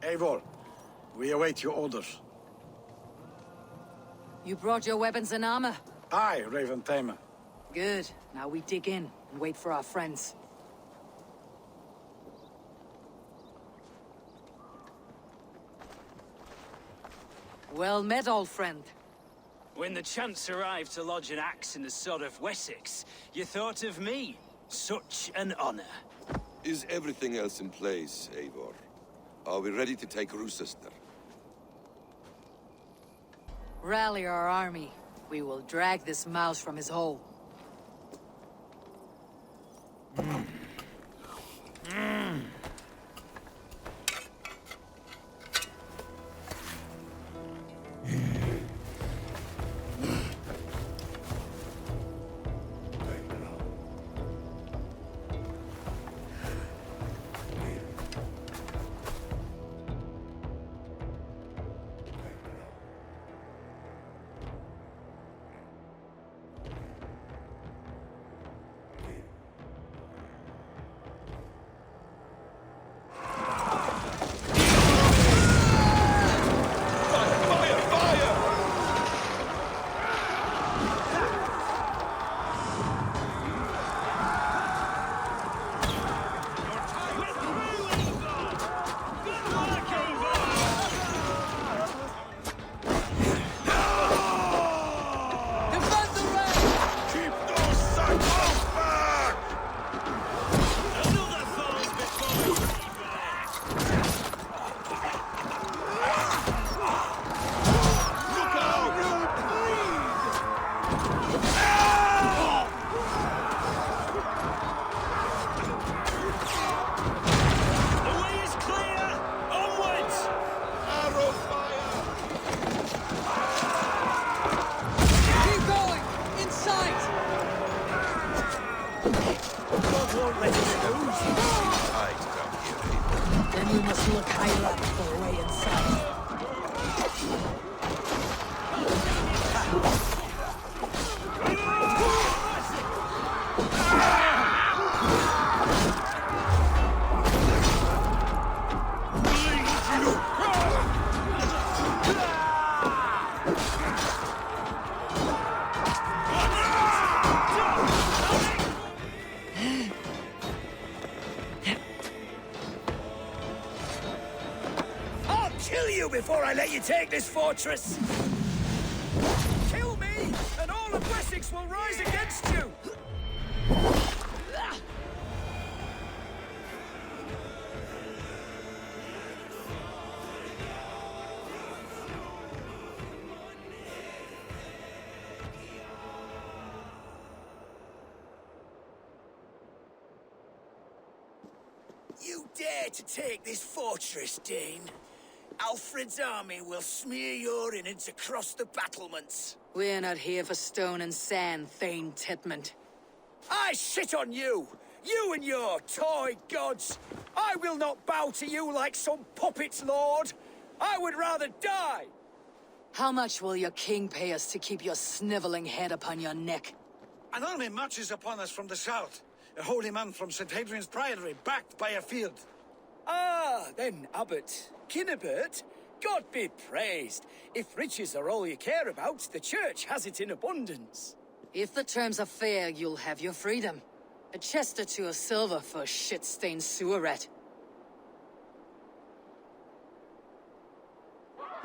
Eivor, we await your orders. You brought your weapons and armor? Aye, Raven Tamer. Good. Now we dig in and wait for our friends. Well met, old friend. When the chance arrived to lodge an axe in the sod of Wessex, you thought of me. Such an honor. Is everything else in place, Eivor? Are we ready to take Rochester? Rally our army. We will drag this mouse from his hole. Then you must look higher up for a way inside. Kill you before I let you take this fortress! Kill me, and all of Wessex will rise against you! You dare to take this fortress, Dane? Alfred's army will smear your innards across the battlements. We're not here for stone and sand, Thane Titmund. I shit on you! You and your toy gods! I will not bow to you like some puppet's lord! I would rather die! How much will your king pay us to keep your sniveling head upon your neck? An army marches upon us from the south. A holy man from St. Hadrian's Priory, backed by a field. Ah, then, Abbot. Kinnebert, God be praised. If riches are all you care about, the church has it in abundance. If the terms are fair, you'll have your freedom. A chest or two of silver for a shit-stained sewer rat.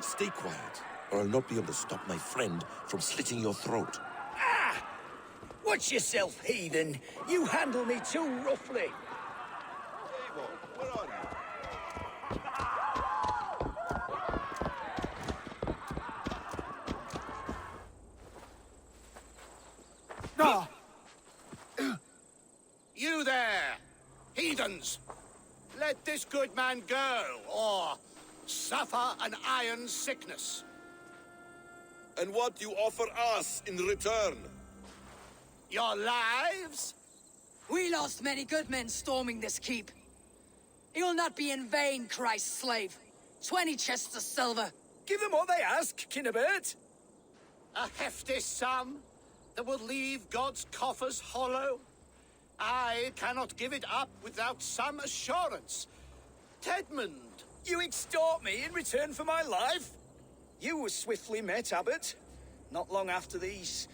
Stay quiet, or I'll not be able to stop my friend from slitting your throat. Ah! Watch yourself, heathen. You handle me too roughly. Eivor, where are you? You there, heathens! Let this good man go, or suffer an iron sickness. And what you offer us in return? Your lives? We lost many good men storming this keep. It will not be in vain, Christ's slave. 20 chests of silver. Give them what they ask, Kinnebert. A hefty sum that will leave God's coffers hollow? I cannot give it up without some assurance. Tedmund, You extort me in return for my life? You were swiftly met, Abbot. Not long after these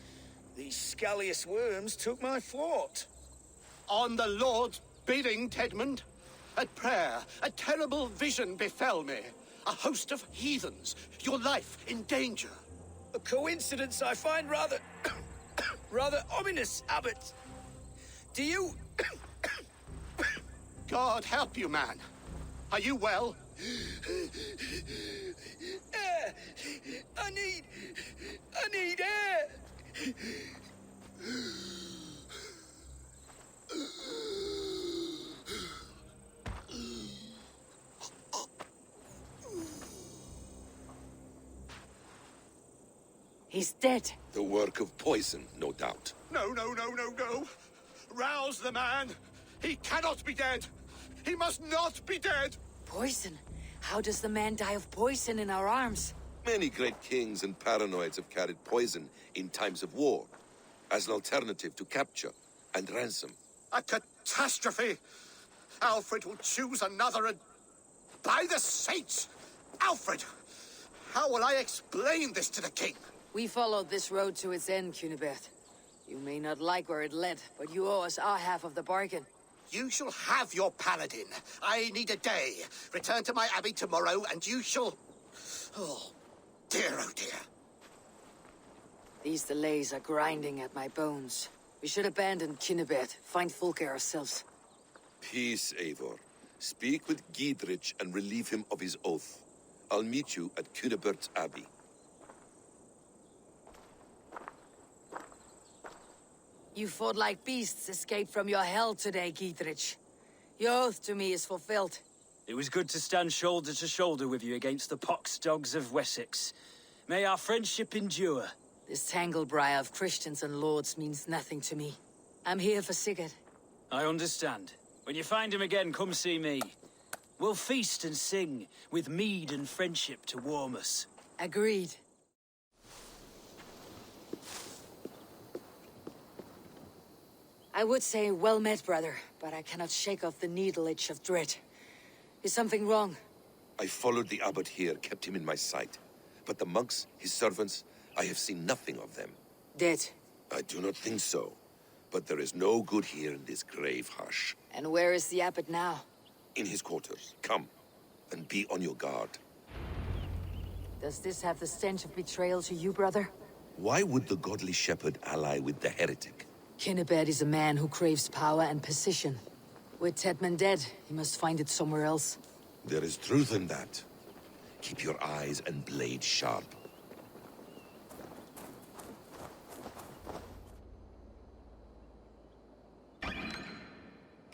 scallious worms took my fort. On the Lord's bidding, Tedmund. At prayer, a terrible vision befell me. A host of heathens, your life in danger. A coincidence I find rather... rather ominous, Abbot. Do you... God help you, man. Are you well? Air! I need air! He's dead. The work of poison, no doubt. No, no, no, no, no. Rouse the man. He cannot be dead. He must not be dead. Poison? How does the man die of poison in our arms? Many great kings and paranoids have carried poison in times of war, as an alternative to capture and ransom. A catastrophe. Alfred will choose another and... By the saints! Alfred! How will I explain this to the king? We followed this road to its end, Cunibert. You may not like where it led, but you owe us our half of the bargain. You shall have your paladin. I need a day. Return to my abbey tomorrow, and you shall... Oh, oh dear. These delays are grinding at my bones. We should abandon Cunibert, find Fulke ourselves. Peace, Eivor. Speak with Giedrich and relieve him of his oath. I'll meet you at Cunebert's Abbey. You fought like beasts, escaped from your hell today, Giedrich. Your oath to me is fulfilled. It was good to stand shoulder to shoulder with you against the pox dogs of Wessex. May our friendship endure. This tanglebriar of Christians and lords means nothing to me. I'm here for Sigurd. I understand. When you find him again, come see me. We'll feast and sing, with mead and friendship to warm us. Agreed. I would say well met, brother, but I cannot shake off the needle itch of dread. Is something wrong? I followed the abbot here, kept him in my sight. But the monks, his servants, I have seen nothing of them. Dead. I do not think so. But there is no good here in this grave hush. And where is the abbot now? In his quarters. Come, and be on your guard. Does this have the stench of betrayal to you, brother? Why would the godly shepherd ally with the heretic? Cunibert is a man who craves power and position. With Tedmund dead, he must find it somewhere else. There is truth in that. Keep your eyes and blade sharp.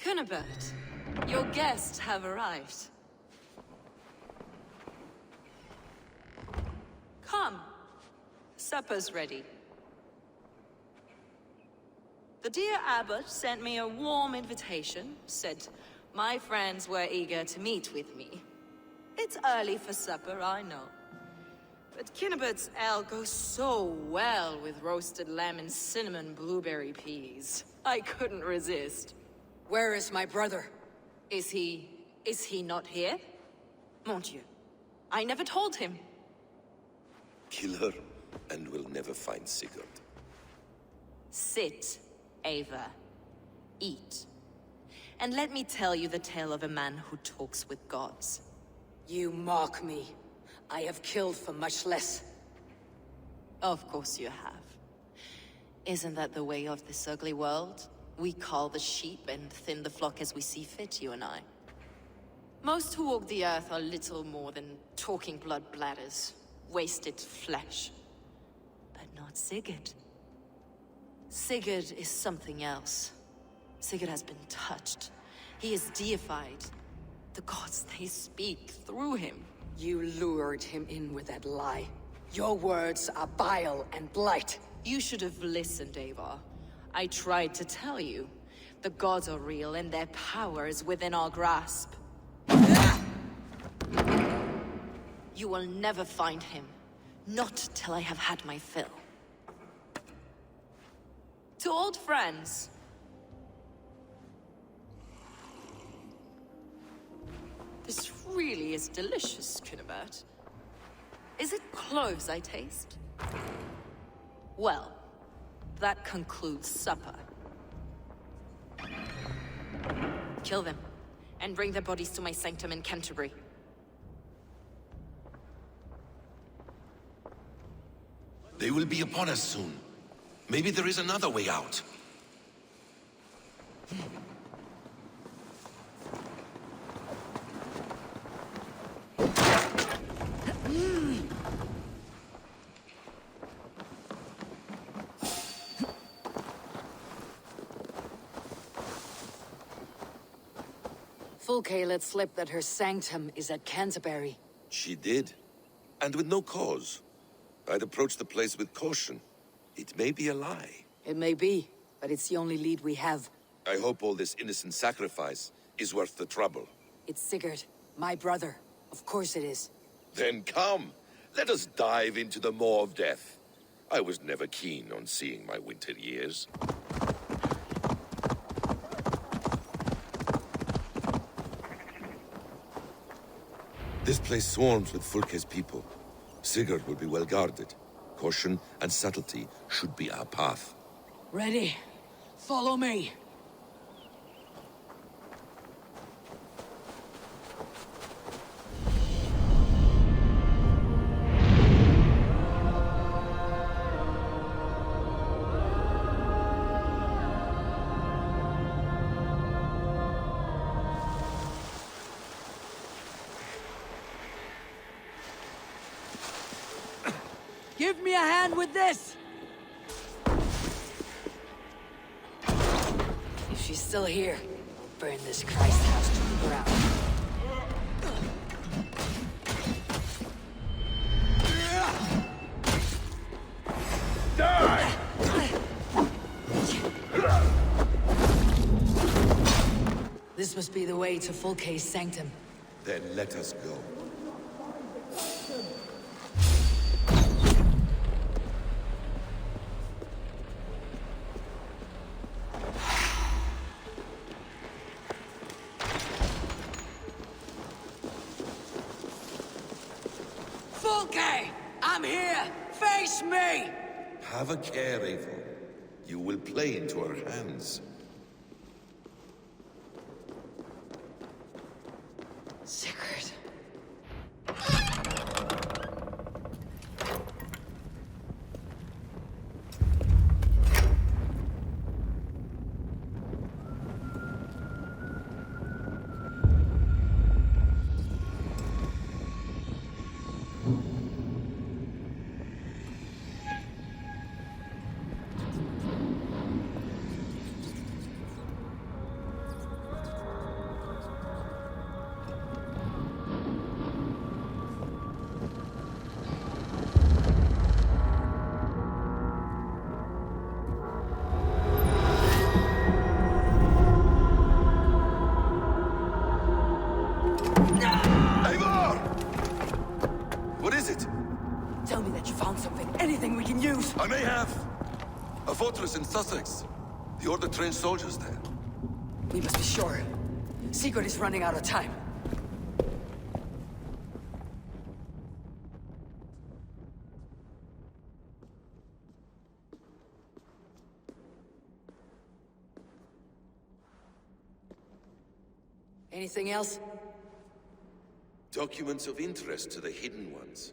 Cunibert, your guests have arrived. Come. Supper's ready. The dear abbot sent me a warm invitation, said my friends were eager to meet with me. It's early for supper, I know. But Cunibert's ale goes so well with roasted lamb and cinnamon blueberry peas. I couldn't resist. Where is my brother? Is he not here? Mon Dieu, I never told him. Kill her, and we'll never find Sigurd. Sit, Ava. Eat. And let me tell you the tale of a man who talks with gods. You mock me. I have killed for much less. Of course you have. Isn't that the way of this ugly world? We cull the sheep and thin the flock as we see fit, you and I. Most who walk the earth are little more than talking blood bladders, wasted flesh. But not Sigurd. Sigurd is something else. Sigurd has been touched. He is deified. The gods, they speak through him. You lured him in with that lie. Your words are bile and blight. You should have listened, Ava. I tried to tell you. The gods are real and their power is within our grasp. You will never find him. Not till I have had my fill. To old friends. This really really is delicious, Cunibert. Is it cloves I taste? Well, that concludes supper. Kill them, and bring their bodies to my sanctum in Canterbury. They will be upon us soon. Maybe there is another way out. Fulke let slip that her sanctum is at Canterbury. She did. And with no cause. I'd approach the place with caution. It may be a lie. It may be, but it's the only lead we have. I hope all this innocent sacrifice is worth the trouble. It's Sigurd, my brother. Of course it is. Then come, let us dive into the maw of death. I was never keen on seeing my winter years. This place swarms with Fulke's people. Sigurd will be well guarded. Caution and subtlety should be our path. Ready? Follow me. Give me a hand with this! If she's still here, I'll burn this Christ house to the ground. Die! This must be the way to Fulke's sanctum. Then let us go. Fulke! I'm here! Face me! Have a care, Eivor. You will play into our hands. Sigurd. Eivor! What is it? Tell me that you found something. Anything we can use. I may have. A fortress in Sussex. The Order trained soldiers there. We must be sure. Sigurd is running out of time. Anything else? Documents of interest to the Hidden Ones.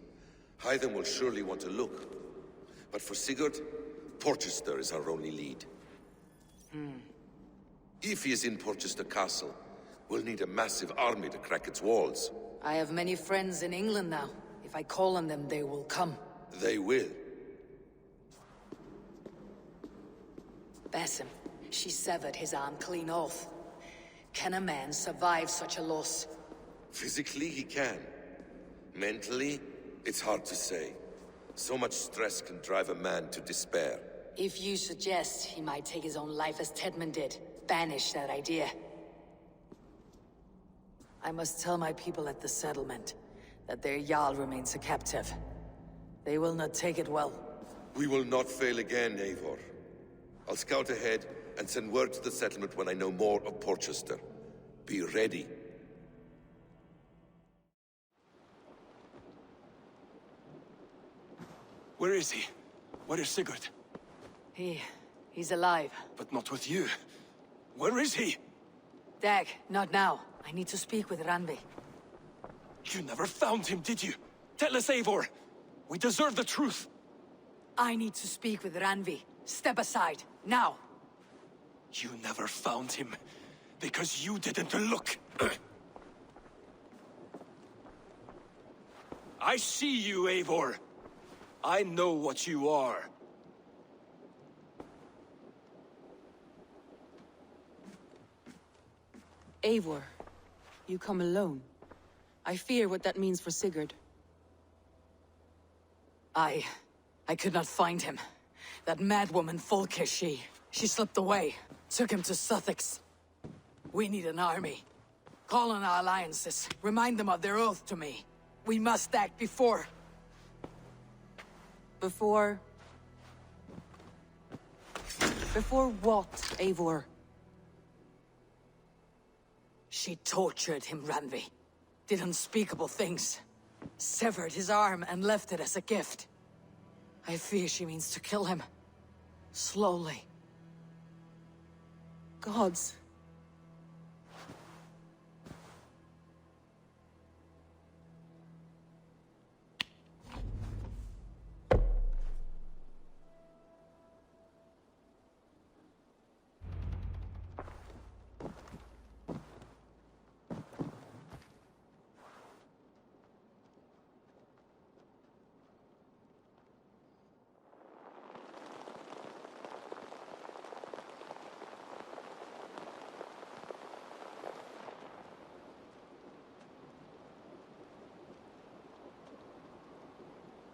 Hythen will surely want to look. But for Sigurd, Porchester is our only lead. If he is in Porchester Castle, we'll need a massive army to crack its walls. I have many friends in England now. If I call on them, they will come. They will. Basim, she severed his arm clean off. Can a man survive such a loss? Physically, he can. Mentally, it's hard to say. So much stress can drive a man to despair. If you suggest he might take his own life as Tedman did, banish that idea. I must tell my people at the settlement that their Jarl remains a captive. They will not take it well. We will not fail again, Eivor. I'll scout ahead and send word to the settlement when I know more of Porchester. Be ready. Where is he? Where is Sigurd? He's alive. But not with you. Where is he? Dag, not now. I need to speak with Randvi. You never found him, did you? Tell us, Eivor. We deserve the truth. I need to speak with Randvi. Step aside, now. You never found him, because you didn't look. I see you, Eivor. I know what you are. Eivor, you come alone. I fear what that means for Sigurd. I could not find him. That madwoman Folke, she slipped away. Took him to Sussex. We need an army. Call on our alliances. Remind them of their oath to me. We must act before... Before what, Eivor? She tortured him, Randvi. Did unspeakable things. Severed his arm and left it as a gift. I fear she means to kill him. Slowly. Gods.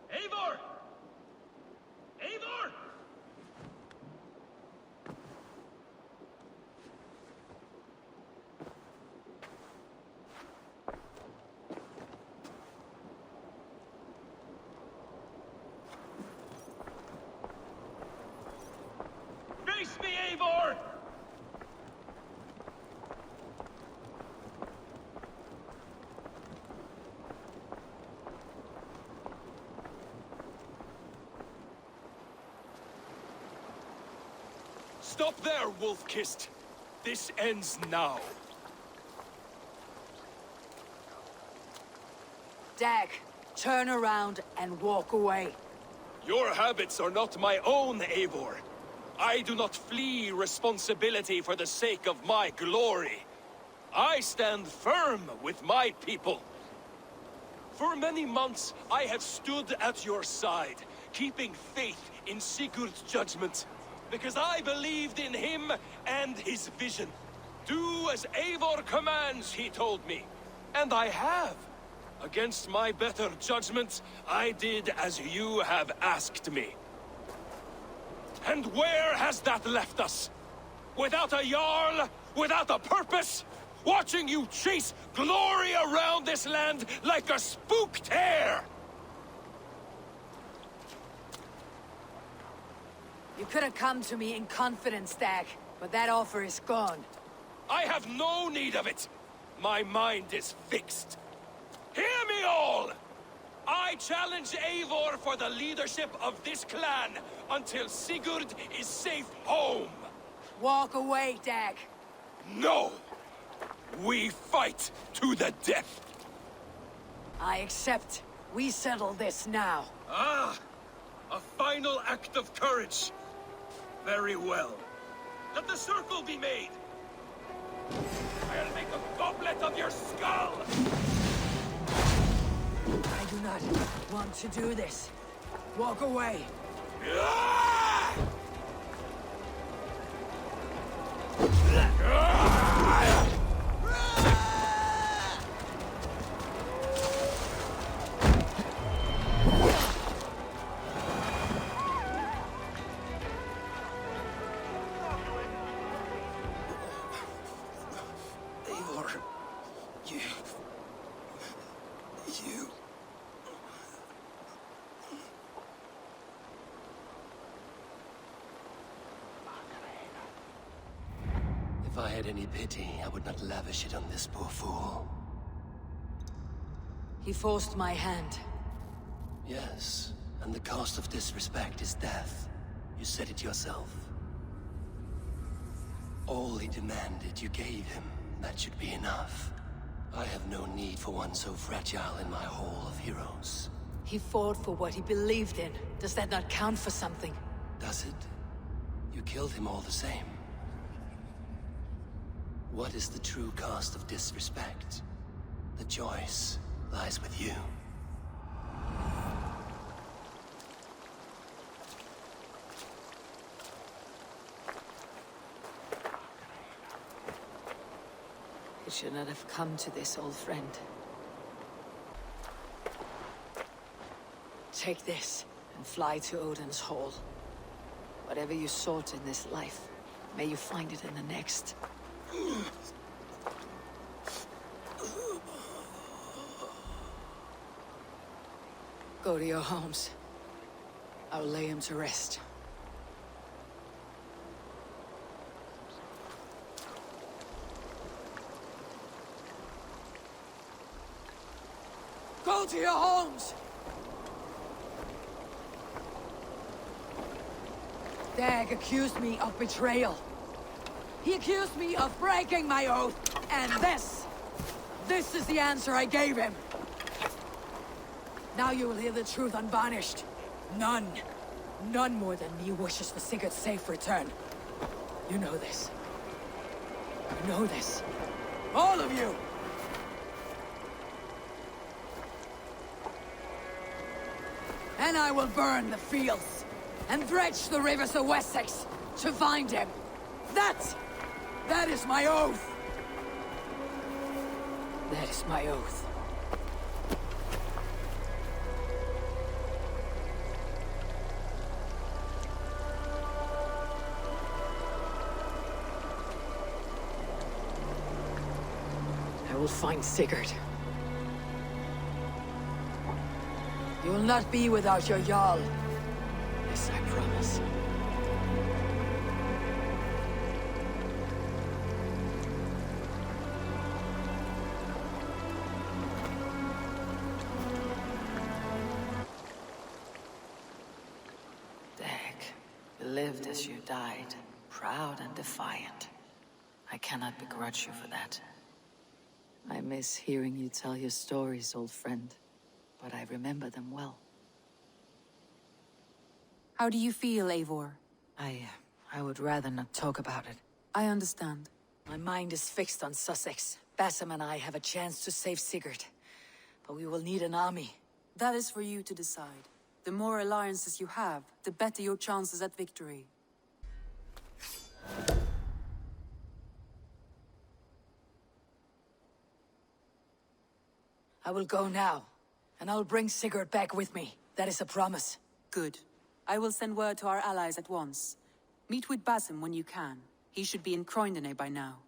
Eivor! Eivor! Face me, Eivor! Stop there, Wolf-Kissed! This ends now. Dag, turn around and walk away. Your habits are not my own, Eivor. I do not flee responsibility for the sake of my glory. I stand firm with my people. For many months, I have stood at your side, keeping faith in Sigurd's judgment. Because I believed in him and his vision. Do as Eivor commands, he told me. And I have. Against my better judgment, I did as you have asked me. And where has that left us? Without a Jarl? Without a purpose? Watching you chase glory around this land like a spooked hare! You could have come to me in confidence, Dag, but that offer is gone. I have no need of it! My mind is fixed. Hear me all! I challenge Eivor for the leadership of this clan until Sigurd is safe home! Walk away, Dag. No! We fight to the death! I accept. We settle this now. Ah! A final act of courage! Very well. Let the circle be made! I'll make a goblet of your skull! I do not want to do this. Walk away. Ah! Eivor, you... If I had any pity, I would not lavish it on this poor fool. He forced my hand. Yes, And the cost of disrespect is death. You said it yourself. All he demanded, you gave him. That should be enough. I have no need for one so fragile in my hall of heroes. He fought for what he believed in. Does that not count for something? Does it? You killed him all the same. What is the true cost of disrespect? The choice lies with you. It should not have come to this, old friend. Take this and fly to Odin's Hall. Whatever you sought in this life, may you find it in the next. Go to your homes. I'll lay him to rest. Go to your homes! Dag accused me of betrayal. He accused me of breaking my oath, and this is the answer I gave him. Now you will hear the truth unvarnished. None more than me wishes for Sigurd's safe return. You know this. You know this. All of you! And I will burn the fields, and dredge the rivers of Wessex to find him. That is my oath! That is my oath. I will find Sigurd. You will not be without your Jarl. This I promise. Dag, you lived as you died, proud and defiant. I cannot begrudge you for that. I miss hearing you tell your stories, old friend, but I remember them well. How do you feel, Eivor? I would rather not talk about it. I understand. My mind is fixed on Sussex. Basim and I have a chance to save Sigurd, but we will need an army. That is for you to decide. The more alliances you have, the better your chances at victory. I will go now, and I will bring Sigurd back with me. That is a promise. Good. I will send word to our allies at once. Meet with Basim when you can. He should be in Croydon by now.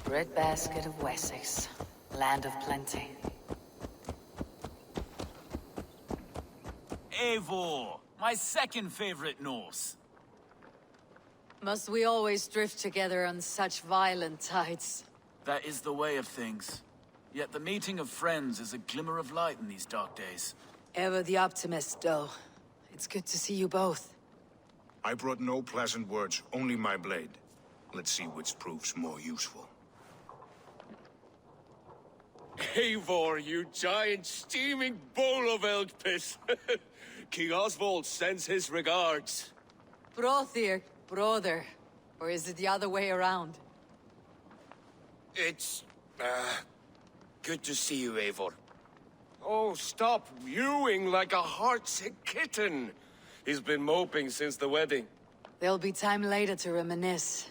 Breadbasket of Wessex, land of plenty. Eivor, my second favorite Norse. Must we always drift together on such violent tides? That is the way of things. Yet the meeting of friends is a glimmer of light in these dark days. Ever the optimist, though. It's good to see you both. I brought no pleasant words, only my blade. Let's see which proves more useful. Eivor, you giant steaming bowl of elk piss. King Oswald sends his regards. Brothir, brother. Or is it the other way around? It's, good to see you, Eivor. Oh, stop mewing like a heartsick kitten. He's been moping since the wedding. There'll be time later to reminisce.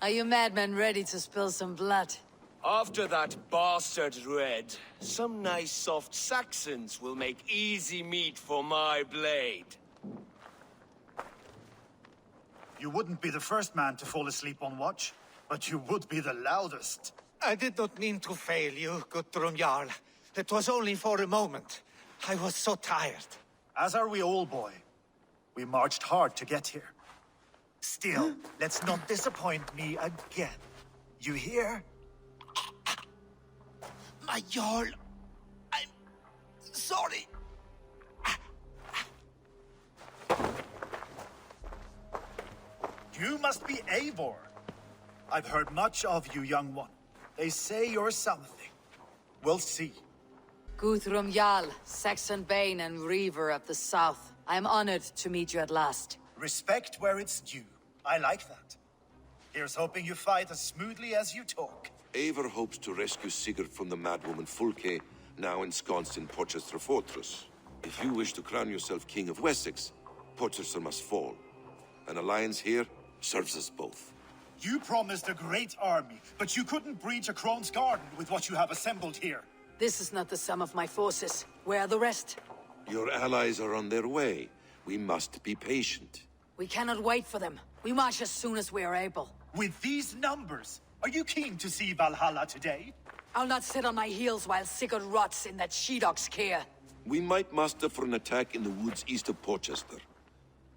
Are you madmen ready to spill some blood? After that bastard Red, some nice soft Saxons will make easy meat for my blade. You wouldn't be the first man to fall asleep on watch. but you would be the loudest. I did not mean to fail you, Guthrum Jarl. It was only for a moment. I was so tired. As are we all, boy. We marched hard to get here. Still, let's not disappoint me again. You hear? My Jarl, I'm sorry. You must be Eivor. I've heard much of you, young one. They say you're something. We'll see. Guthrum Jarl, Saxon Bane and Reaver of the South. I am honored to meet you at last. Respect where it's due. I like that. Here's hoping you fight as smoothly as you talk. Eivor hopes to rescue Sigurd from the madwoman Fulke, now ensconced in Porchester Fortress. If you wish to crown yourself King of Wessex, Porchester must fall. An alliance here serves us both. You promised a great army, but you couldn't breach a Crone's garden with what you have assembled here. This is not the sum of my forces. Where are the rest? Your allies are on their way. We must be patient. We cannot wait for them. We march as soon as we are able. With these numbers, are you keen to see Valhalla today? I'll not sit on my heels while Sigurd rots in that she-dog's care. We might muster for an attack in the woods east of Porchester.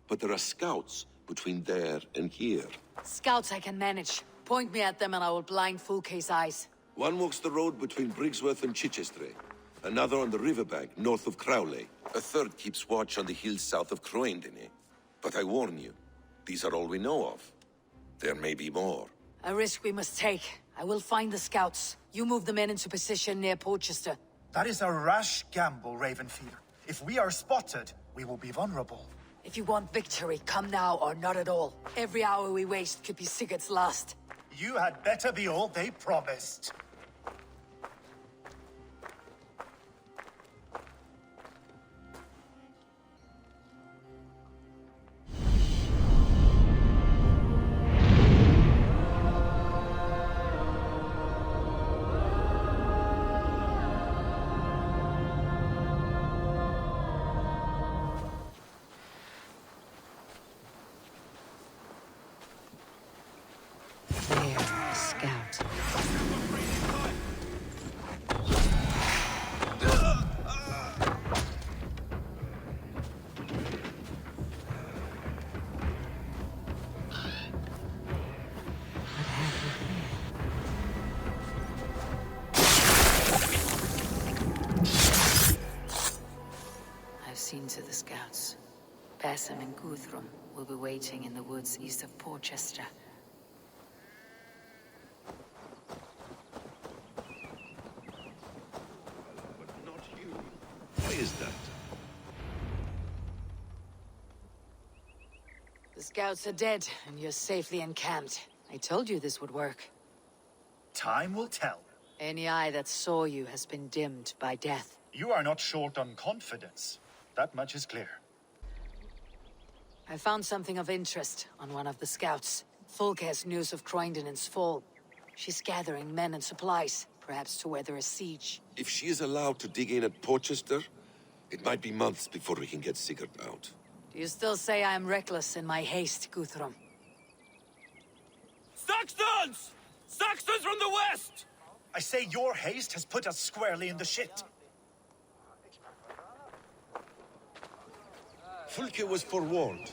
But there are scouts between there and here. Scouts I can manage. Point me at them and I will blind Fulke's eyes. One walks the road between Briggsworth and Chichester. Another on the riverbank north of Crowley. A third keeps watch on the hills south of Croendene. But I warn you, these are all we know of. There may be more. A risk we must take. I will find the scouts. You move the men into position near Porchester. That is a rash gamble, Ravenfield. If we are spotted, we will be vulnerable. If you want victory, come now or not at all. Every hour we waste could be Sigurd's last. You had better be all they promised. Seen to the scouts. Basim and Guthrum will be waiting in the woods east of Porchester. But not you. Why is that? The scouts are dead, and you're safely encamped. I told you this would work. Time will tell. Any eye that saw you has been dimmed by death. You are not short on confidence. That much is clear. I found something of interest on one of the scouts. Fulke has news of Croenden's fall. She's gathering men and supplies, perhaps to weather a siege. If she is allowed to dig in at Porchester, it might be months before we can get Sigurd out. Do you still say I am reckless in my haste, Guthrum? Saxons! Saxons from the west! I say your haste has put us squarely in the shit. Fulke was forewarned.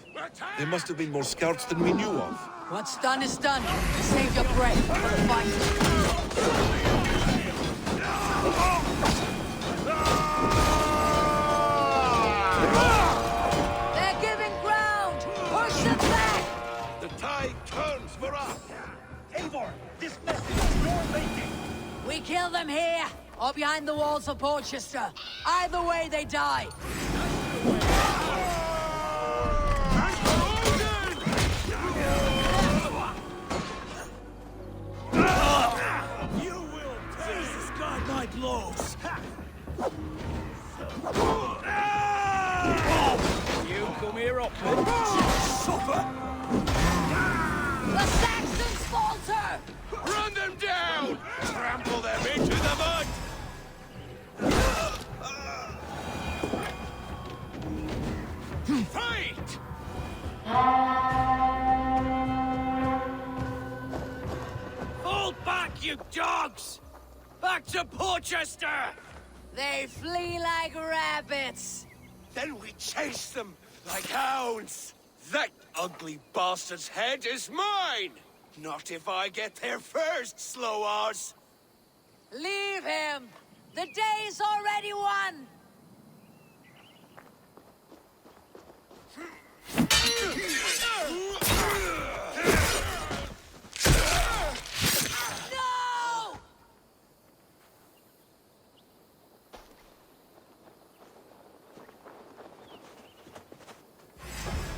There must have been more scouts than we knew of. What's done is done. Save your breath for the fight. They're giving ground! Push them back! The tide turns for us! Eivor, this message is your making! We kill them here, or behind the walls of Porchester. Either way, they die. Blows. You come here up, suffer. The Saxons falter! Run them down! Trample them into the mud! Fight! you dogs! Back to Porchester! They flee like rabbits. Then we chase them like hounds. That ugly bastard's head is mine! Not if I get there first, slow-ass! Leave him! The day's already won! No!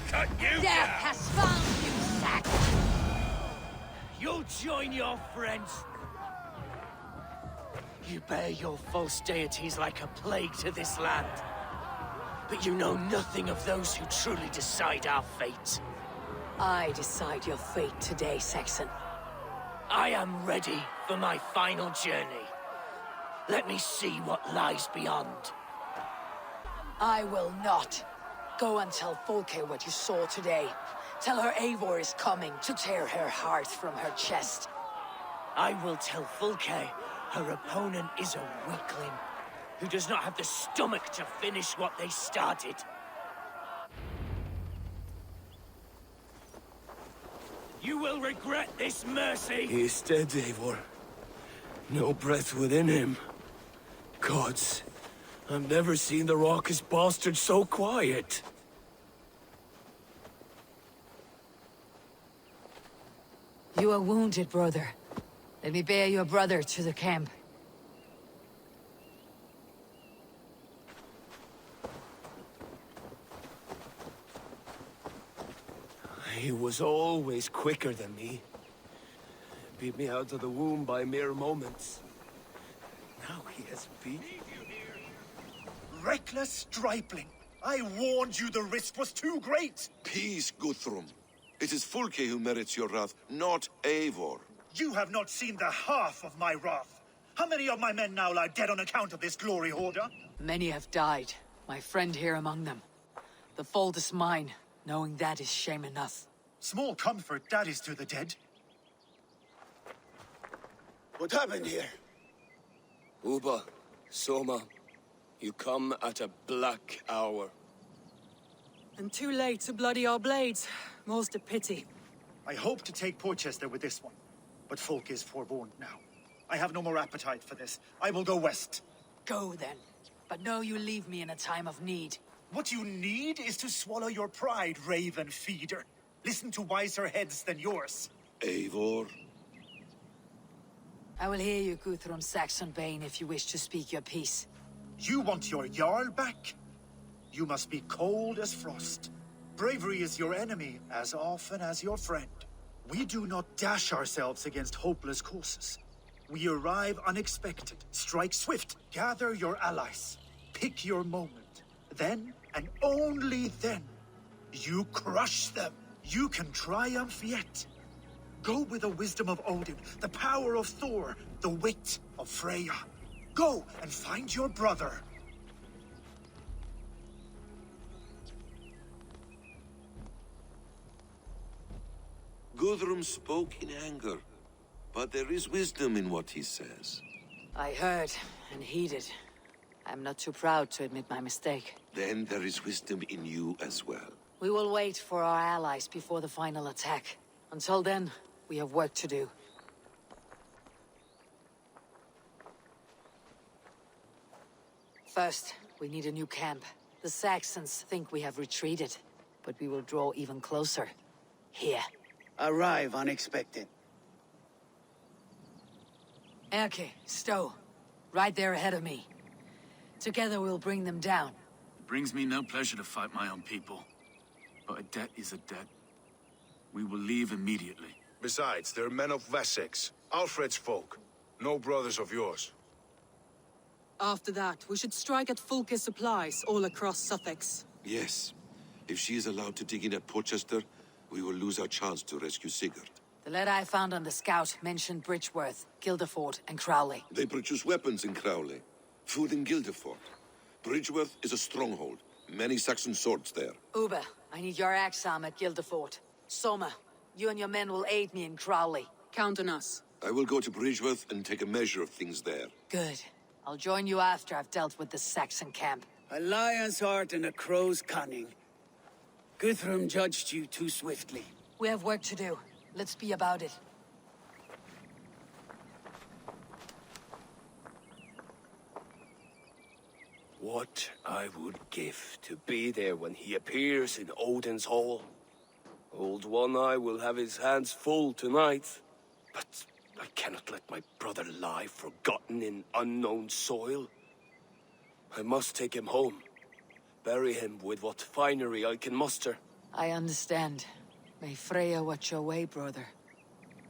Cut you Death down! has found you, Saxon! You'll join your friends. You bear your false deities like a plague to this land. But you know nothing of those who truly decide our fate. I decide your fate today, Saxon. I am ready for my final journey. Let me see what lies beyond. I will not. Go and tell Folke what you saw today. Tell her Eivor is coming to tear her heart from her chest. I will tell Fulke her opponent is a weakling who does not have the stomach to finish what they started. You will regret this, Mercy! He is dead, Eivor. No breath within him. Gods, I've never seen the raucous bastard so quiet. You are wounded, brother. Let me bear your brother to the camp. He was always quicker than me. Beat me out of the womb by mere moments. Now he has beat me. Reckless stripling! I warned you the risk was too great! Peace, Guthrum. It is Fulke who merits your wrath, not Eivor. You have not seen the half of my wrath. How many of my men now lie dead on account of this glory hoarder? Many have died, my friend here among them. The fault is mine, knowing that is shame enough. Small comfort that is to the dead. What happened here? Uba, Soma, you come at a black hour. And too late to bloody our blades. Most a pity. I hope to take Porchester with this one, but folk is forewarned now. I have no more appetite for this. I will go west. Go then, but know you leave me in a time of need. What you need is to swallow your pride, raven feeder. Listen to wiser heads than yours. Eivor? I will hear you, Guthrum Saxon-Bane, if you wish to speak your piece. You want your Jarl back? You must be cold as frost. Bravery is your enemy as often as your friend. We do not dash ourselves against hopeless courses. We arrive unexpected, strike swift, gather your allies, pick your moment. Then, and only then, you crush them. You can triumph yet. Go with the wisdom of Odin, the power of Thor, the wit of Freya. Go and find your brother. Guthrum spoke in anger, but there is wisdom in what he says. I heard and heeded. I'm not too proud to admit my mistake. Then there is wisdom in you as well. We will wait for our allies before the final attack. Until then, we have work to do. First, we need a new camp. The Saxons think we have retreated, but we will draw even closer. Here. Arrive unexpected. Erke, Stowe. Right there ahead of me. Together we'll bring them down. It brings me no pleasure to fight my own people. But a debt is a debt. We will leave immediately. Besides, they're men of Wessex, Alfred's folk. No brothers of yours. After that, we should strike at Fulke's supplies all across Sussex. Yes. If she is allowed to dig in at Porchester, we will lose our chance to rescue Sigurd. The letter I found on the scout mentioned Bridgeworth, Guildeford, and Crowley. They produce weapons in Crowley, food in Guildeford. Bridgeworth is a stronghold. Many Saxon swords there. Uber, I need your axe arm at Guildeford. Soma, you and your men will aid me in Crowley. Count on us. I will go to Bridgeworth and take a measure of things there. Good. I'll join you after I've dealt with the Saxon camp. A lion's heart and a crow's cunning. Guthrum judged you too swiftly. We have work to do. Let's be about it. What I would give to be there when he appears in Odin's hall. Old One Eye will have his hands full tonight. But I cannot let my brother lie forgotten in unknown soil. I must take him home. Bury him with what finery I can muster. I understand. May Freya watch your way, brother.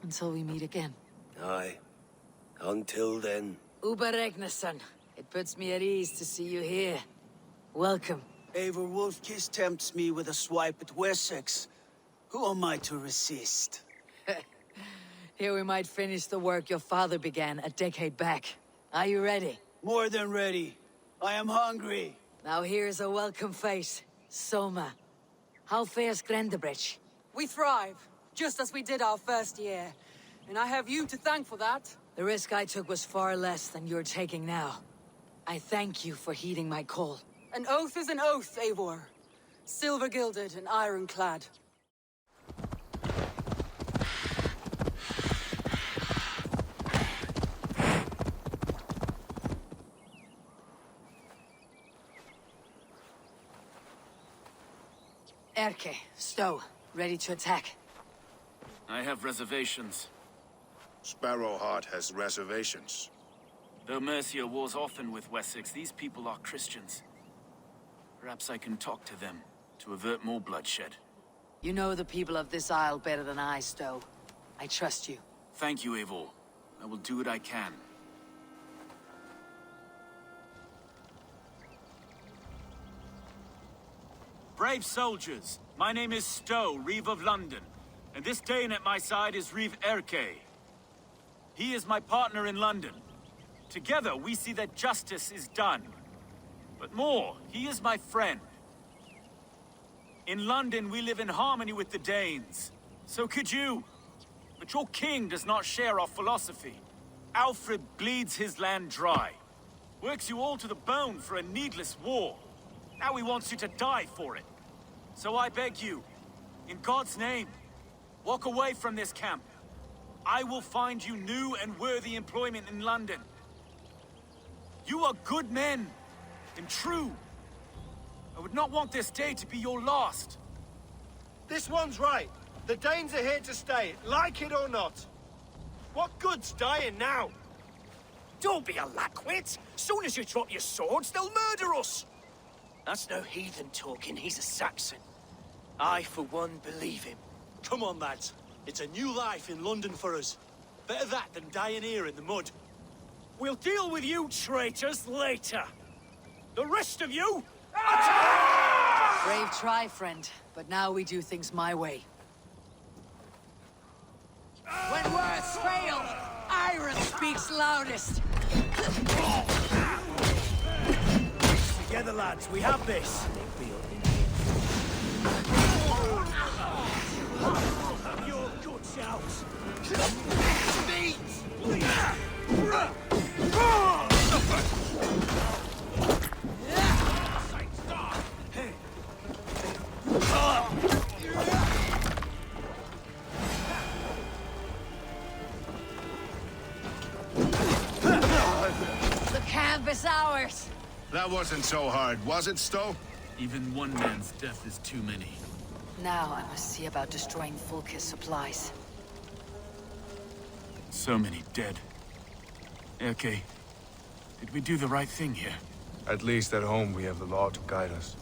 Until we meet again. Aye. Until then. Uber Regnesson. It puts me at ease to see you here. Welcome. Eivor Wolfkiss tempts me with a swipe at Wessex. Who am I to resist? Here we might finish the work your father began a decade back. Are you ready? More than ready. I am hungry. Now here's a welcome face. Soma. How fares Grendebridge? We thrive, just as we did our first year. And I have you to thank for that. The risk I took was far less than you're taking now. I thank you for heeding my call. An oath is an oath, Eivor. Silver-gilded and ironclad. Erke, Stowe, ready to attack. I have reservations. Sparrowheart has reservations. Though Mercia wars often with Wessex, these people are Christians. Perhaps I can talk to them to avert more bloodshed. You know the people of this isle better than I, Stowe. I trust you. Thank you, Eivor. I will do what I can. Brave soldiers, my name is Stowe, Reeve of London, and this Dane at my side is Reeve Erke. He is my partner in London. Together, we see that justice is done. But more, he is my friend. In London, we live in harmony with the Danes. So could you. But your king does not share our philosophy. Alfred bleeds his land dry. Works you all to the bone for a needless war. Now he wants you to die for it. So I beg you, in God's name, walk away from this camp. I will find you new and worthy employment in London. You are good men, and true. I would not want this day to be your last. This one's right. The Danes are here to stay, like it or not. What good's dying now? Don't be a lackwit. Soon as you drop your swords, they'll murder us. That's no heathen talking, he's a Saxon. I, for one, believe him. Come on, lads. It's a new life in London for us. Better that than dying here in the mud. We'll deal with you traitors later. The rest of you... Brave try, friend. But now we do things my way. When words fail, iron speaks loudest. Together, lads, we have this. Your guts out. The camp is ours. That wasn't so hard, was it, Stowe? Even one man's death is too many. Now I must see about destroying Fulkis supplies. So many dead. Erke, did we do the right thing here? At least at home we have the law to guide us.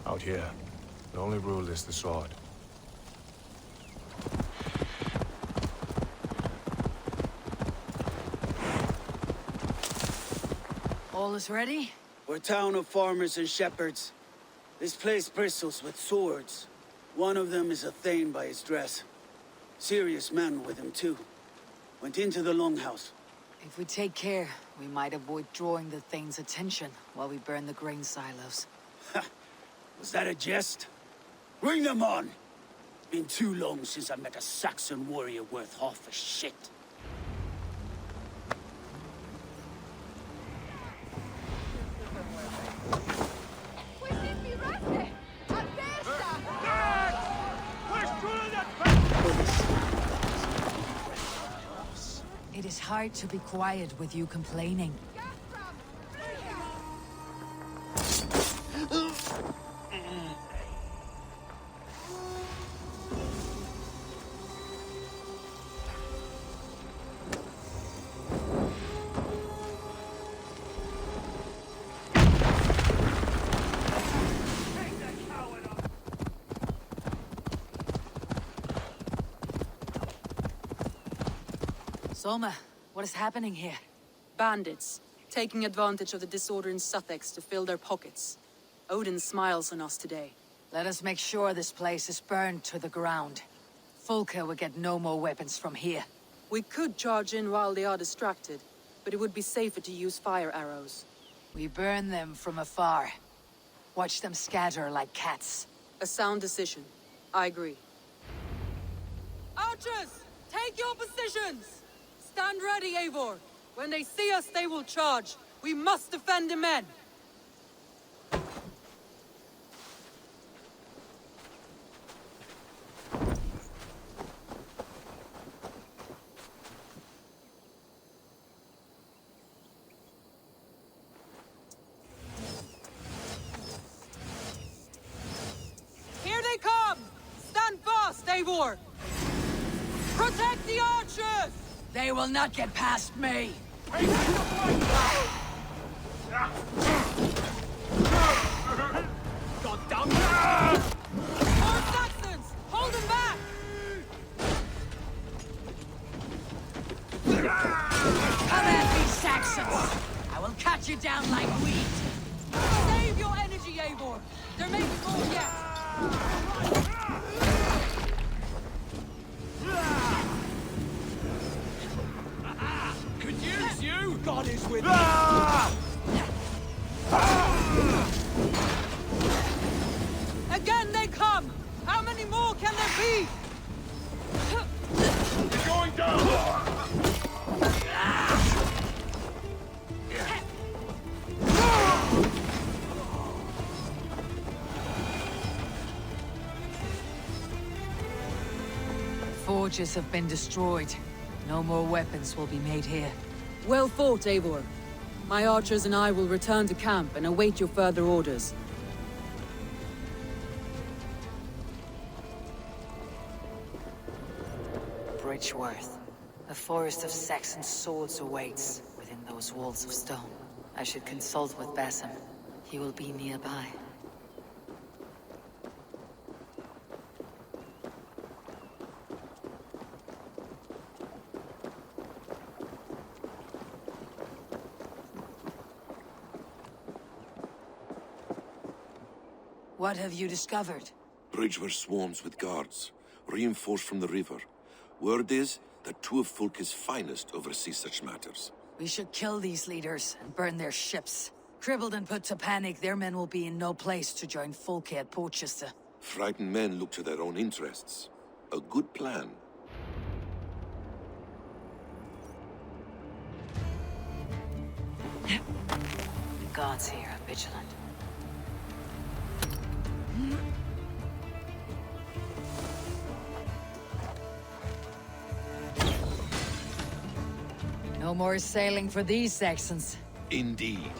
Out here, the only rule is the sword. All is ready? We're a town of farmers and shepherds. This place bristles with swords. One of them is a Thane by his dress. Serious man with him, too. Went into the longhouse. If we take care, we might avoid drawing the Thane's attention while we burn the grain silos. Was that a jest? Bring them on! Been too long since I met a Saxon warrior worth half a shit. hard to be quiet with you complaining. Soma, what is happening here? Bandits, taking advantage of the disorder in Sussex to fill their pockets. Odin smiles on us today. Let us make sure this place is burned to the ground. Fulka will get no more weapons from here. We could charge in while they are distracted, but it would be safer to use fire arrows. We burn them from afar. Watch them scatter like cats. A sound decision. I agree. Archers! Take your positions! Stand ready, Eivor! When they see us, they will charge. We must defend the men! Here they come! Stand fast, Eivor! Protect the archers! They will not get past me! God damn More Saxons! Hold them back! Come at me, Saxons! I will cut you down like wheat! Save your energy, Eivor! There may be more yet! Could use you! God is with me! Again they come! How many more can there be? You're going down! Forges have been destroyed. No more weapons will be made here. Well fought, Eivor. My archers and I will return to camp and await your further orders. Bridgeworth. A forest of Saxon swords awaits within those walls of stone. I should consult with Basim. He will be nearby. What have you discovered? Bridgeworth swarms with guards, reinforced from the river. Word is that two of Fulke's finest oversee such matters. We should kill these leaders and burn their ships. Crippled and put to panic, their men will be in no place to join Fulke at Porchester. Frightened men look to their own interests. A good plan. The guards here are vigilant. No more sailing for these Saxons. Indeed.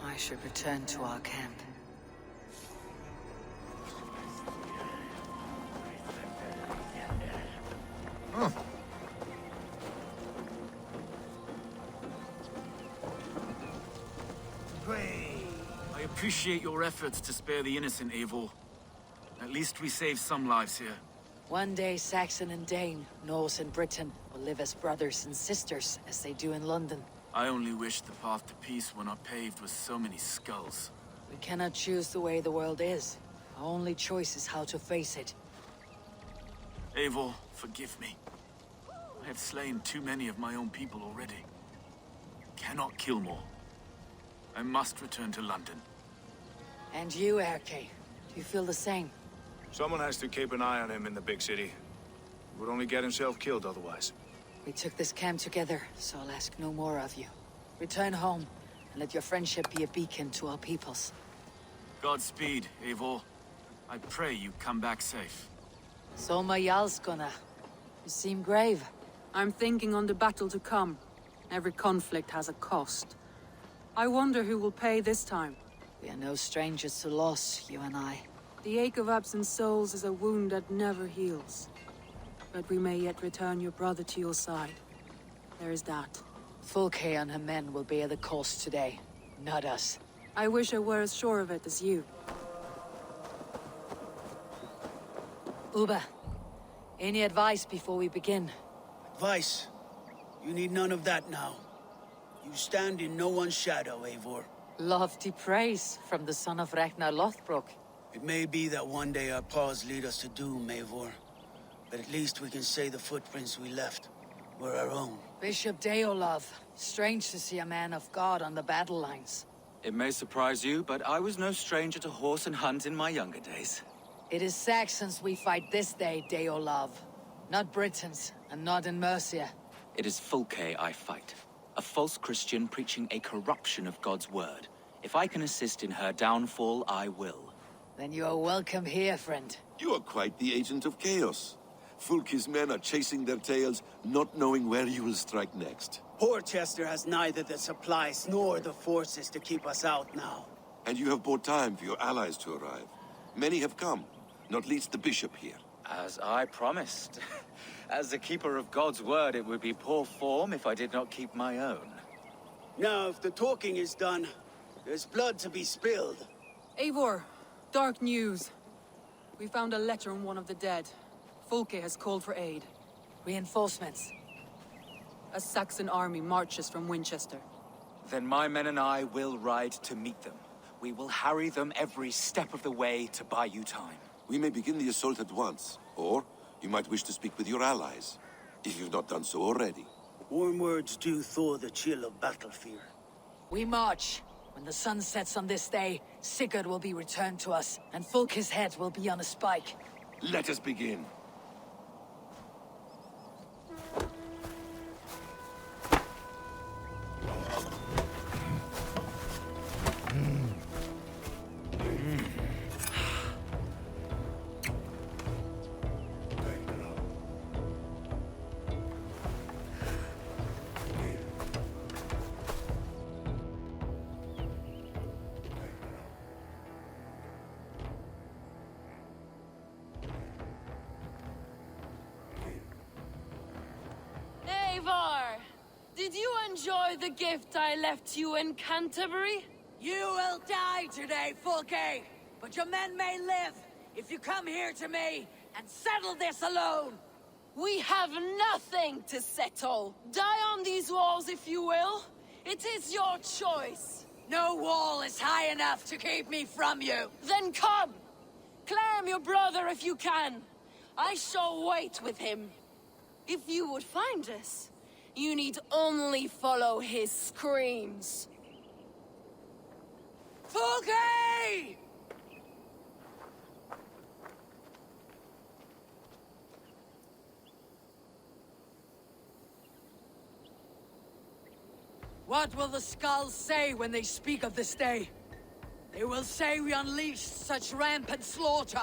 I should return to our camp. I appreciate your efforts to spare the innocent, Eivor. At least we saved some lives here. One day, Saxon and Dane, Norse and Briton, will live as brothers and sisters, as they do in London. I only wish the path to peace were not paved with so many skulls. We cannot choose the way the world is. Our only choice is how to face it. Eivor, forgive me. I have slain too many of my own people already. Cannot kill more. I must return to London. And you, Erke, do you feel the same? Someone has to keep an eye on him in the big city. He would only get himself killed otherwise. We took this camp together, so I'll ask no more of you. Return home, and let your friendship be a beacon to all peoples. Godspeed, Eivor. I pray you come back safe. So my Jarlskona. You seem grave. I'm thinking on the battle to come. Every conflict has a cost. I wonder who will pay this time. We are no strangers to loss, you and I. The ache of absent souls is a wound that never heals. But we may yet return your brother to your side. There is that. Fulke and her men will bear the cost today, not us. I wish I were as sure of it as you. Uba, any advice before we begin? Advice? You need none of that now. You stand in no one's shadow, Eivor. Lofty praise from the son of Ragnar Lothbrok. It may be that one day our paths lead us to doom, Eivor. But at least we can say the footprints we left were our own. Bishop Deolov. Strange to see a man of God on the battle lines. It may surprise you, but I was no stranger to horse and hunt in my younger days. It is Saxons we fight this day, Deolov. Not Britons, and not in Mercia. It is Fulke I fight. A false Christian preaching a corruption of God's word. If I can assist in her downfall, I will. Then you are welcome here, friend. You are quite the agent of chaos. Fulke's men are chasing their tails, not knowing where you will strike next. Porchester has neither the supplies nor the forces to keep us out now. And you have bought time for your allies to arrive. Many have come, not least the bishop here. As I promised. As the keeper of God's word, it would be poor form if I did not keep my own. Now, if the talking is done, there's blood to be spilled. Eivor, dark news. We found a letter on one of the dead. Fulke has called for aid. Reinforcements. A Saxon army marches from Winchester. Then my men and I will ride to meet them. We will harry them every step of the way to buy you time. We may begin the assault at once, or you might wish to speak with your allies, if you've not done so already. Warm words do thaw the chill of battle fear. We march. When the sun sets on this day, Sigurd will be returned to us, and Fulke's head will be on a spike. Let us begin. Eivor, did you enjoy the gift I left you in Canterbury? You will die today, Fulke! But your men may live if you come here to me and settle this alone! We have nothing to settle. Die on these walls if you will. It is your choice. No wall is high enough to keep me from you. Then come! Claim your brother if you can. I shall wait with him. If you would find us, you need only follow his screams. Fulke! What will the skulls say when they speak of this day? They will say we unleashed such rampant slaughter,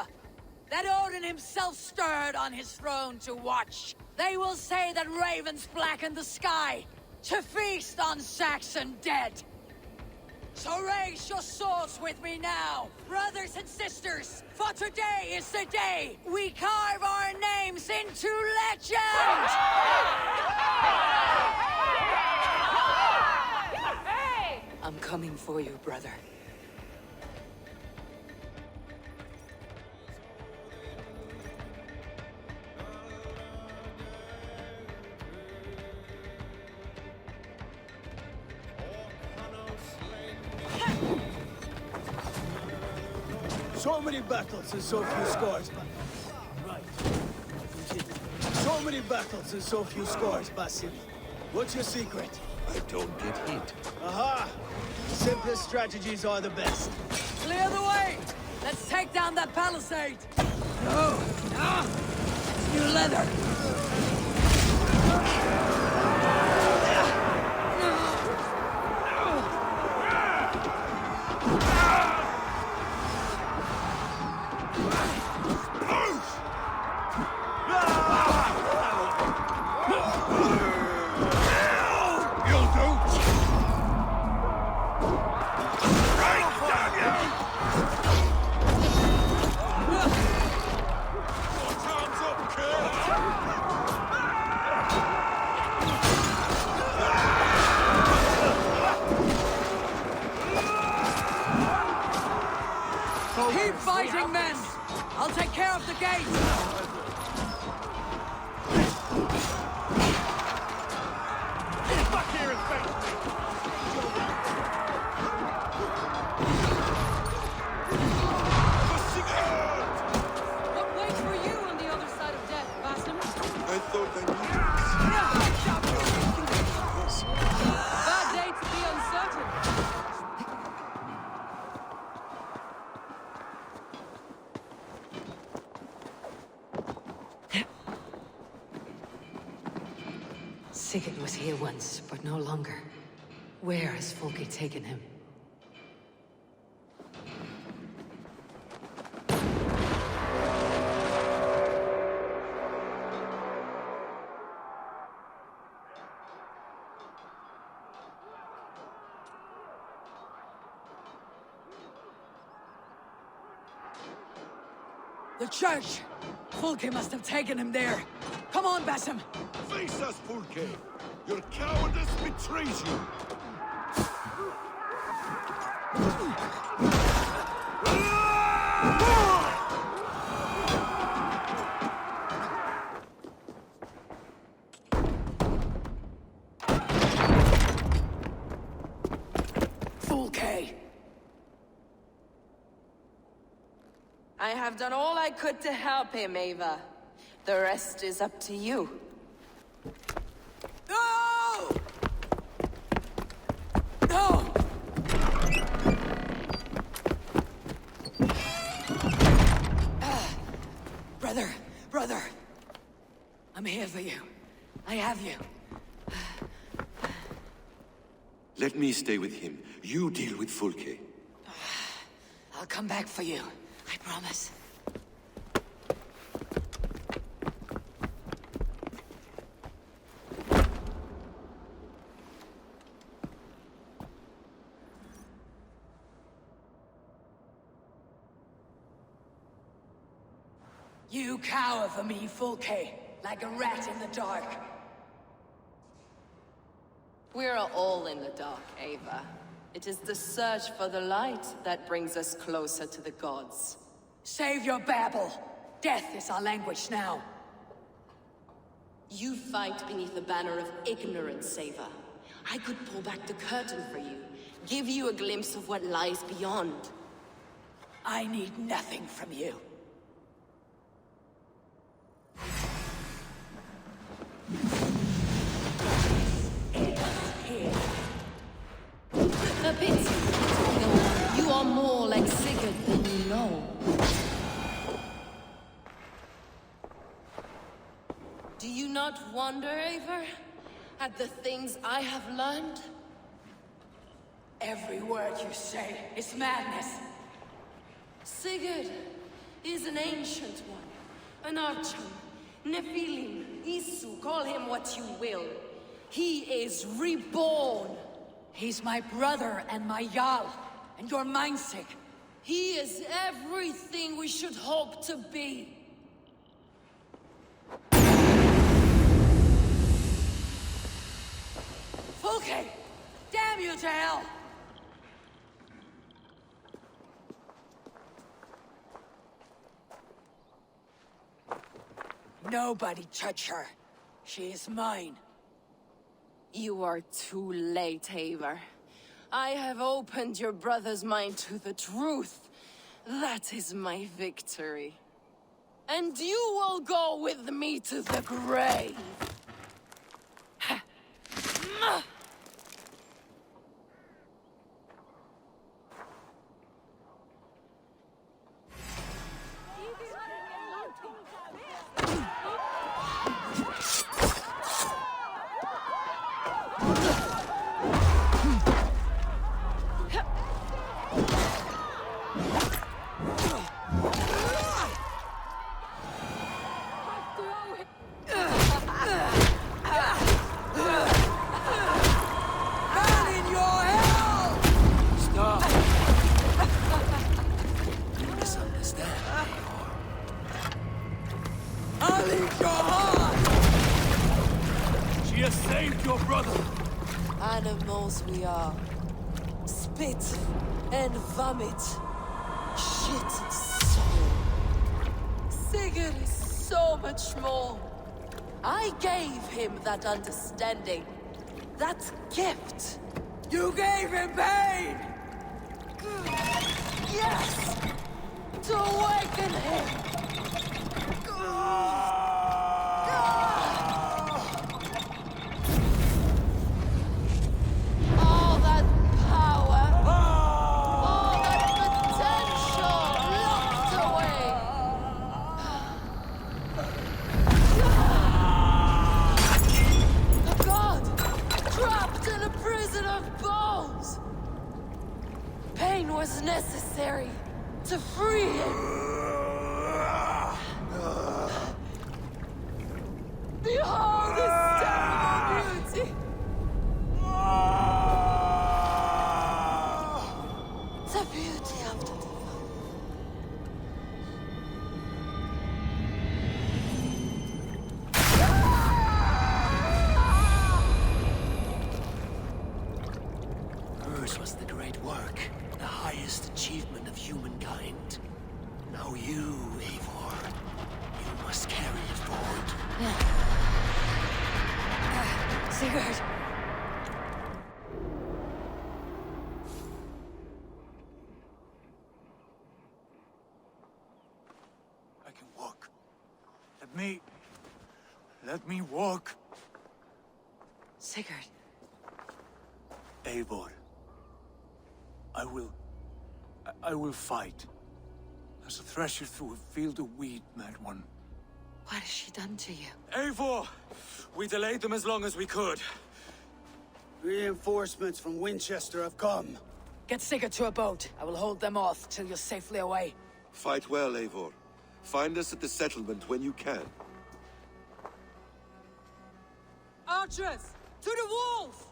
that Odin himself stirred on his throne to watch. They will say that ravens blackened the sky, to feast on Saxon dead. So raise your swords with me now, brothers and sisters, for today is the day we carve our names into legend! I'm coming for you, brother. So many battles and so few scores. Right. So many battles and so few scores, Basim. What's your secret? I don't get hit. Aha! The simplest strategies are the best. Clear the way! Let's take down that palisade! New leather! Keep fighting, men! I'll take care of the gate! Back here and face What waits for you on the other side of death, Basim? I thought I knew. Bad day to be uncertain. Sigurd was here once, but no longer. Where has Folke taken him? The church! Folke must have taken him there. Come on, Basim! Face us, Pulke! Your cowardice betrays you! Folke! I have done all I could to help him, Ava. The rest is up to you. No! No! Brother! I'm here for you. I have you. Let me stay with him. You deal with Fulke. I'll come back for you. I promise. You cower for me, Folke, like a rat in the dark. We're all in the dark, Ava. It is the search for the light that brings us closer to the gods. Save your babble. Death is our language now. You fight beneath the banner of ignorance, Ava. I could pull back the curtain for you, give you a glimpse of what lies beyond. I need nothing from you. A bit. You are more like Sigurd than you know. Do you not wonder, Eivor, at the things I have learned? Every word you say is madness. Sigurd is an ancient one, an archer, Nephilim, Isu, call him what you will. He is reborn. He's my brother and my Jarl, and your mindsick. He is everything we should hope to be. Folke! Damn you to hell! Nobody touch her. She is mine. You are too late, Eivor. I have opened your brother's mind to the truth. That is my victory. And you will go with me to the grave. Animals we are. Spit and vomit. Shit and soul. Sigurd is so much more. I gave him that understanding. That gift. You gave him pain! Yes! To awaken him! All that power, all that potential locked away! A god trapped in a prison of bones! Pain was necessary to free him! Behold his terrible beauty! The beauty of the divine. Hers was the great work, the highest achievement of humankind. Now you, Eivor, you must carry it forward. Sigurd! I can walk. Let me walk. Sigurd. Eivor. I will fight. As a thresher through a field of wheat, Mad One. What has she done to you? Eivor! We delayed them as long as we could. Reinforcements from Winchester have come. Get Sigurd to a boat. I will hold them off till you're safely away. Fight well, Eivor. Find us at the settlement when you can. Archers! To the walls!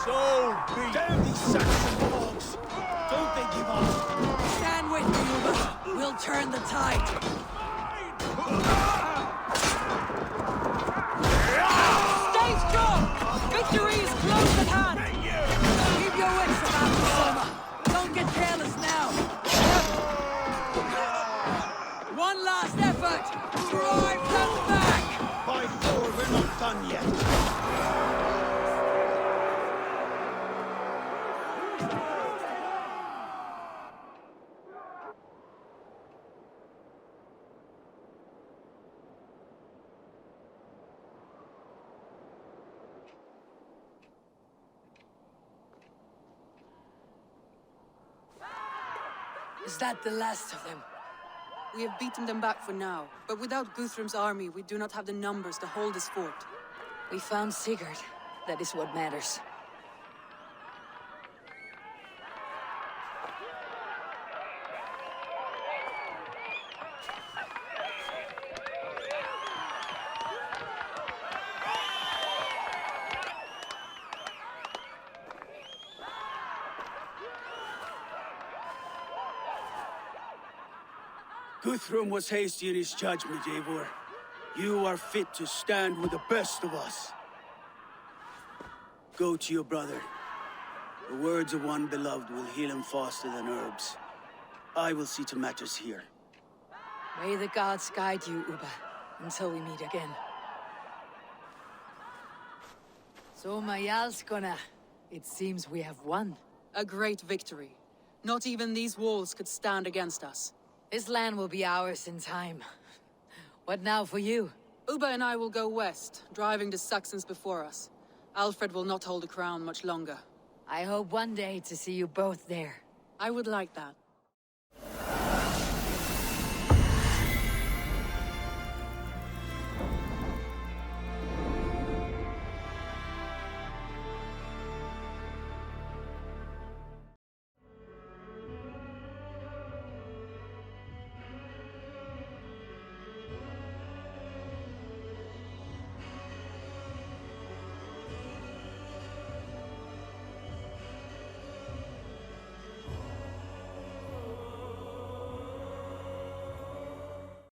So be damn these Saxon dogs! Don't they give up? Stand with me, Uba. We'll turn the tide. Stay strong! Victory is close at hand! Keep your wits about you, Soma. Don't get careless now. One last effort! Drive them back! By Thor, we're not done yet. Is that the last of them? We have beaten them back for now, but without Guthrum's army, we do not have the numbers to hold this fort. We found Sigurd. That is what matters. Guthrum was hasty in his judgment, Eivor. You are fit to stand with the best of us. Go to your brother. The words of one beloved will heal him faster than herbs. I will see to matters here. May the gods guide you, Uba, until we meet again. So, Mayalskona, it seems we have won. A great victory. Not even these walls could stand against us. This land will be ours in time. What now for you? Uba and I will go west, driving the Saxons before us. Alfred will not hold the crown much longer. I hope one day to see you both there. I would like that.